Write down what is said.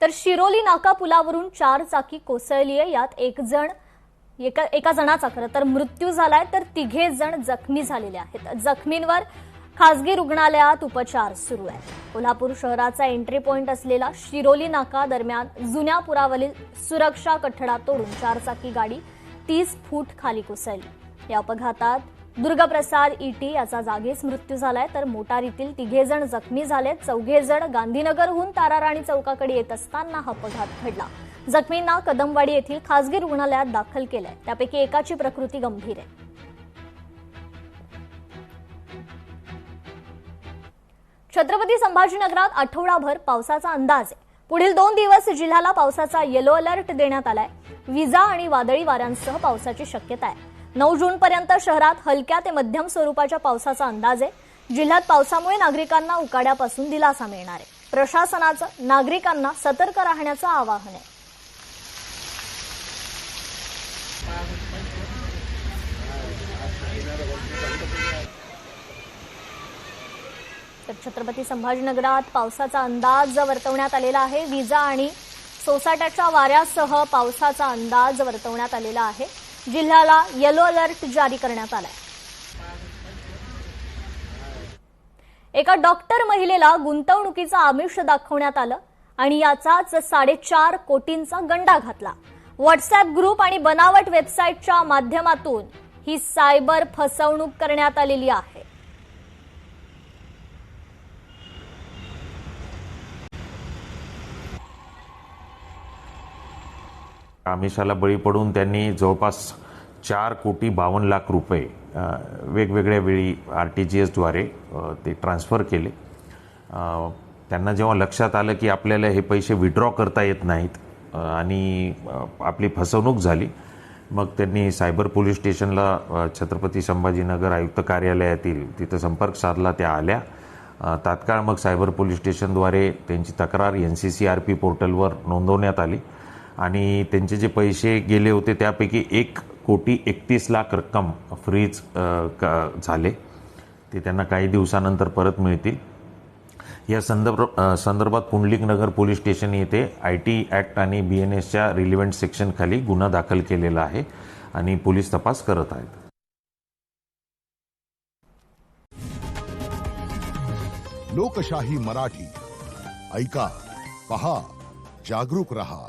तर शिरोली नाका पुलावरून 4 चाकी कोसळली आहे। यात एका जणाचा खरं तर मृत्यू झालाय, तर 3 जण जखमी झालेले आहेत। जखमींवर खासगी रुग्णालयात उपचार सुरू आहेत। कोल्हापूर शहराचा एंट्री पॉइंट असलेला शिरोली नाका दरम्यान जुन्या पुलावरील सुरक्षा कठडा तोडून 4 चाकी गाडी 30 फूट खाली कोसळली। या अपघातात दुर्गाप्रसाद इटी याचा जागीच मृत्यू झालाय, तर मोटारीतील 3 जण जखमी झालेत। 4 जण गांधीनगरहून ताराराणी चौकाकडे येत असताना हा अपघात घडला। जखमींना कदमवाडी येथील खासगी रुग्णालयात दाखल केलंय। त्यापैकी एकाची प्रकृती गंभीर आहे। छत्रपती संभाजीनगरात आठवडाभर पावसाचा अंदाज आहे। पुढील 2 दिवस जिल्ह्याला पावसाचा येलो अलर्ट देण्यात आलाय। विजा आणि वादळी वाऱ्यांसह पावसाची शक्यता आहे। 9 जूनपर्यंत शहरात हलक्या ते मध्यम स्वरूपाच्या पावसाचा अंदाज आहे। जिल्ह्यात पावसामुळे नागरिकांना उकाड्यापासून दिलासा मिळणार आहे। प्रशासनाचं नागरिकांना सतर्क राहण्याचं आवाहन आहे। तर छत्रपती संभाजीनगरात पावसाचा अंदाज वर्तवण्यात आलेला आहे। विजा आणि सोसाट्याच्या वाऱ्यासह पावसाचा अंदाज वर्तवण्यात आलेला आहे। जिल्ह्याला येलो अलर्ट जारी करण्यात आलाय। एका डॉक्टर महिलेला गुंतवणुकीचं आमिष दाखवण्यात आलं आणि याचाच 4.5 कोटींचा गंडा घातला। व्हॉट्सअॅप ग्रुप आणि बनावट वेबसाईटच्या माध्यमातून ही सायबर फसवणूक करण्यात आलेली आहे। आमिषाला बळी पडून त्यांनी जवळपास 4,52,00,000 रुपये वेगवेगळ्या वेळी RTGS द्वारे ते ट्रान्सफर केले। त्यांना जेव्हा लक्षात आलं की आपल्याला हे पैसे विड्रॉ करता येत नाहीत आणि आपली फसवणूक झाली, मग त्यांनी सायबर पोलीस स्टेशनला छत्रपती संभाजीनगर आयुक्त कार्यालयातील तिथं संपर्क साधला। त्या आल्या तात्काळ मग सायबर पोलीस स्टेशनद्वारे त्यांची तक्रार NCCRP पोर्टलवर नोंदवण्यात आली आणि त्यांचे जे पैसे गेले होते त्यापैकी 1,31,00,000 रक्कम फ्रीज झाले। ते त्यांना काही दिवसानंतर परत मिळतील। या संदर्भात पुंडलिकनगर पोलीस स्टेशन येथे IT ॲक्ट आणि BNSच्या रिलिव्हंट सेक्शन खाली गुन्हा दाखल केलेला आहे आणि पोलीस तपास करत आहेत। लोकशाही मराठी ऐका, पहा, जागरूक रहा।